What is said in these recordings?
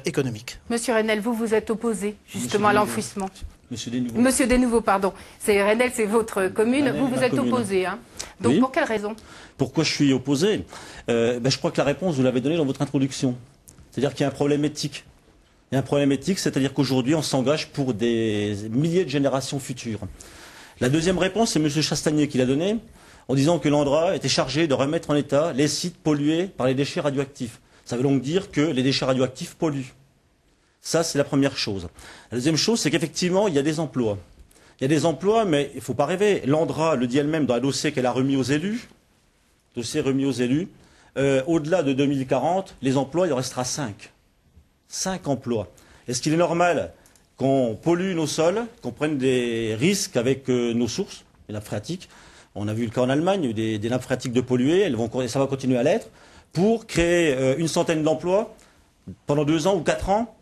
économique. Monsieur Renel, vous vous êtes opposé justement à l'enfouissement. Monsieur Desnouveaux. Monsieur Desnouveaux, pardon. Renel, c'est votre commune. Renel, vous vous êtes commune. opposé. Hein. Donc Oui. pour quelle raison? Pourquoi je suis opposé? Je crois que la réponse, vous l'avez donnée dans votre introduction. C'est-à-dire qu'il y a un problème éthique. Il y a un problème éthique, c'est-à-dire qu'aujourd'hui, on s'engage pour des milliers de générations futures. La deuxième réponse, c'est M. Chastanier qui l'a donnée, en disant que l'ANDRA était chargé de remettre en état les sites pollués par les déchets radioactifs. Ça veut donc dire que les déchets radioactifs polluent. Ça, c'est la première chose. La deuxième chose, c'est qu'effectivement, il y a des emplois. Il y a des emplois, mais il ne faut pas rêver. L'ANDRA le dit elle-même dans un dossier qu'elle a remis aux élus. Dossier remis aux élus. Au-delà de 2040, les emplois, il en restera 5. 5 emplois. Est-ce qu'il est normal qu'on pollue nos sols, qu'on prenne des risques avec nos sources, les nappes phréatiques? On a vu le cas en Allemagne, il y a eu des nappes phréatiques de polluées, ça va continuer à l'être, pour créer une centaine d'emplois pendant 2 ans ou 4 ans,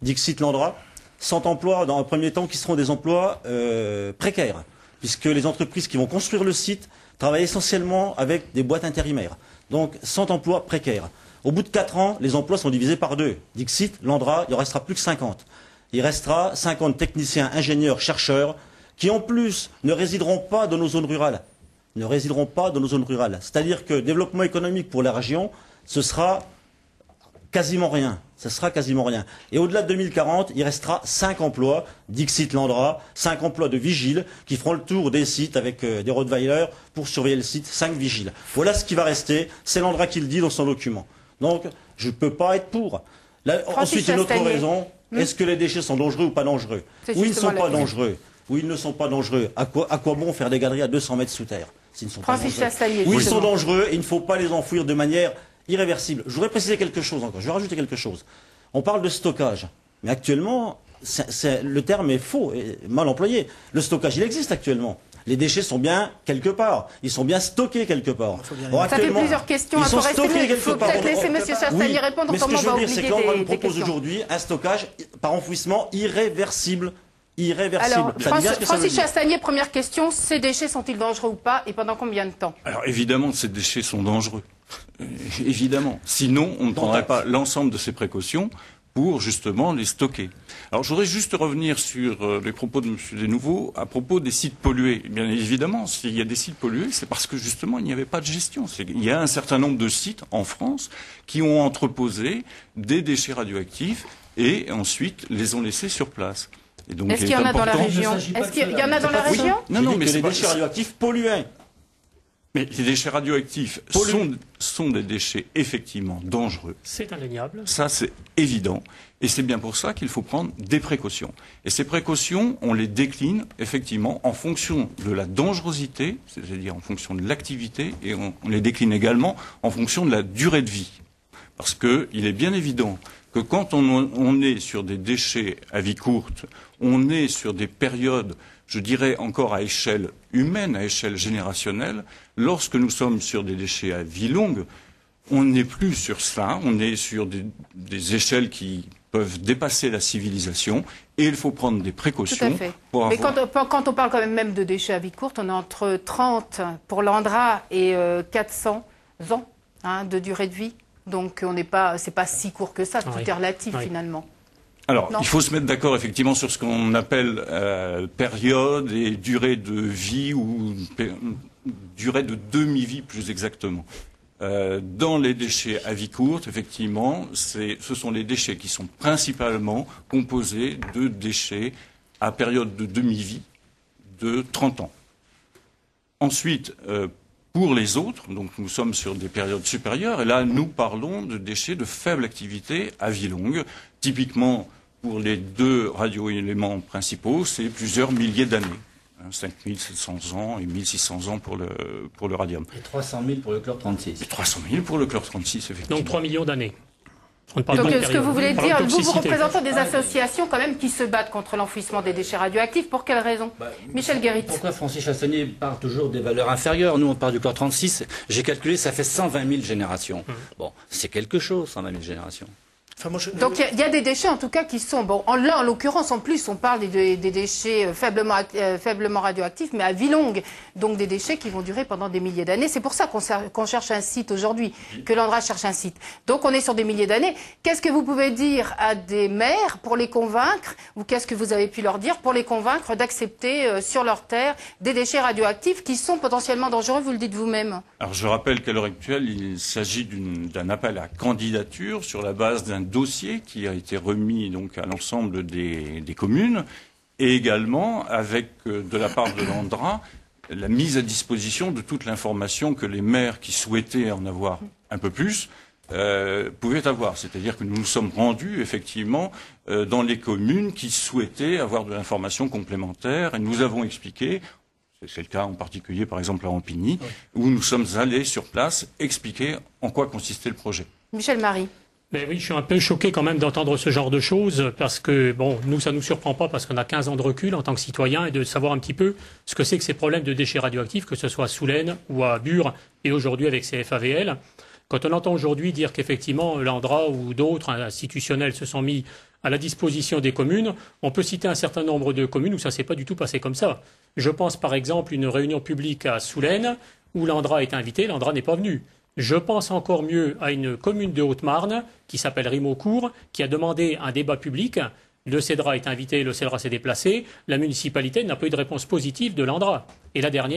dixit l'ANDRA, 100 emplois dans un premier temps qui seront des emplois précaires, puisque les entreprises qui vont construire le site travaillent essentiellement avec des boîtes intérimaires. Donc 100 emplois précaires. Au bout de 4 ans, les emplois sont divisés par 2. Dixit, l'ANDRA, il ne restera plus que 50. Il restera 50 techniciens, ingénieurs, chercheurs, qui en plus ne résideront pas dans nos zones rurales. Ne résideront pas dans nos zones rurales. C'est-à-dire que développement économique pour la région, ce sera quasiment rien. Ce sera quasiment rien. Et au-delà de 2040, il restera 5 emplois, dixit l'ANDRA, 5 emplois de vigiles qui feront le tour des sites avec des rottweilers pour surveiller le site, 5 vigiles. Voilà ce qui va rester. C'est l'ANDRA qui le dit dans son document. Donc, je ne peux pas être pour. Là, ensuite, une autre raison. Est-ce que les déchets sont dangereux ou pas dangereux? Oui, ils ne sont pas dangereux. Oui, ils ne sont pas dangereux. À quoi bon faire des galeries à 200 mètres sous terre s'ils ne sont pas dangereux? Oui, ils sont dangereux et il ne faut pas les enfouir de manière irréversible. Je voudrais préciser quelque chose encore. Je vais rajouter quelque chose. On parle de stockage. Mais actuellement, le terme est faux et mal employé. Le stockage, il existe actuellement. Les déchets sont bien quelque part. Ils sont bien stockés quelque part. Ça fait plusieurs questions. Ils sont stockés quelque faut part. peut-être laisser M. Chastanier répondre. Mais ce que je veux dire, c'est que l'ANDRA nous propose questions. aujourd'hui un stockage par enfouissement irréversible. Irréversible. Alors, Francis Chastanier, première question. Ces déchets sont-ils dangereux ou pas et pendant combien de temps? Alors évidemment, ces déchets sont dangereux. Évidemment. Sinon, on ne prendrait pas l'ensemble de ces précautions pour justement les stocker. Alors je voudrais juste revenir sur les propos de M. Desnouveaux à propos des sites pollués. Bien évidemment, s'il y a des sites pollués, c'est parce que justement il n'y avait pas de gestion. Il y a un certain nombre de sites en France qui ont entreposé des déchets radioactifs et ensuite les ont laissés sur place. Est-ce qu'il y en a dans la région? Est-ce qu'il y en a dans la région? Non, mais les déchets radioactifs polluaient. Mais les déchets radioactifs sont des déchets effectivement dangereux. C'est indéniable. Ça, c'est évident. Et c'est bien pour ça qu'il faut prendre des précautions. Et ces précautions, on les décline effectivement en fonction de la dangerosité, c'est-à-dire en fonction de l'activité, et on les décline également en fonction de la durée de vie. Parce qu'il est bien évident que quand on est sur des déchets à vie courte, on est sur des périodes, je dirais encore à échelle humaine, à échelle générationnelle. Lorsque nous sommes sur des déchets à vie longue, on n'est plus sur ça, on est sur des échelles qui peuvent dépasser la civilisation et il faut prendre des précautions. Tout à fait. Mais quand on parle quand même de déchets à vie courte, on est entre 30 pour l'ANDRA et 400 ans de durée de vie. Donc c'est pas si court que ça, tout est relatif finalement. Alors, il faut se mettre d'accord effectivement sur ce qu'on appelle période et durée de vie ou durée de demi-vie plus exactement. Dans les déchets à vie courte, effectivement, ce sont les déchets qui sont principalement composés de déchets à période de demi-vie de 30 ans. Ensuite, pour les autres, donc nous sommes sur des périodes supérieures, et là nous parlons de déchets de faible activité à vie longue. Typiquement, pour les 2 radioéléments principaux, c'est plusieurs milliers d'années. 5700 ans et 1600 ans pour le radium. Et 300 000 pour le chlore-36. Et 300 000 pour le chlore-36, effectivement. Donc 3 millions d'années. Donc ce que vous voulez dire, vous représentez des associations quand même qui se battent contre l'enfouissement des déchets radioactifs. Pour quelle raison? Michel Guérit. Pourquoi Francis Chastanier parle toujours des valeurs inférieures? Nous, on parle du chlore-36. J'ai calculé, ça fait 120 000 générations. Bon, c'est quelque chose, 120 000 générations. Enfin, moi, Donc il y a des déchets en tout cas qui sont, bon, là en l'occurrence en plus on parle des déchets faiblement radioactifs, mais à vie longue, donc des déchets qui vont durer pendant des milliers d'années. C'est pour ça qu'on cherche un site aujourd'hui, que l'ANDRA cherche un site. Donc on est sur des milliers d'années. Qu'est-ce que vous pouvez dire à des maires pour les convaincre, ou qu'est-ce que vous avez pu leur dire pour les convaincre d'accepter sur leur terre des déchets radioactifs qui sont potentiellement dangereux, vous le dites vous-même? Alors je rappelle qu'à l'heure actuelle, il s'agit d'un appel à candidature sur la base d'un dossier qui a été remis donc à l'ensemble des communes, et également avec de la part de l'ANDRA la mise à disposition de toute l'information que les maires qui souhaitaient en avoir un peu plus pouvaient avoir. C'est-à-dire que nous nous sommes rendus effectivement dans les communes qui souhaitaient avoir de l'information complémentaire, et nous avons expliqué. C'est le cas en particulier, par exemple, à Ampigny, où nous sommes allés sur place expliquer en quoi consistait le projet. Michel Marie. Mais oui, je suis un peu choqué quand même d'entendre ce genre de choses, parce que, bon, nous, ça nous surprend pas parce qu'on a 15 ans de recul en tant que citoyen, et de savoir un petit peu ce que c'est que ces problèmes de déchets radioactifs, que ce soit à Soulaine ou à Bure, et aujourd'hui avec ces FAVL. Quand on entend aujourd'hui dire qu'effectivement l'ANDRA ou d'autres institutionnels se sont mis à la disposition des communes, on peut citer un certain nombre de communes où ça s'est pas du tout passé comme ça. Je pense par exemple à une réunion publique à Soulaine où l'ANDRA est invité, l'ANDRA n'est pas venu. Je pense encore mieux à une commune de Haute-Marne qui s'appelle Rimaucourt, qui a demandé un débat public. Le CEDRA est invité, le CEDRA s'est déplacé. La municipalité n'a pas eu de réponse positive de l'ANDRA. Et la dernière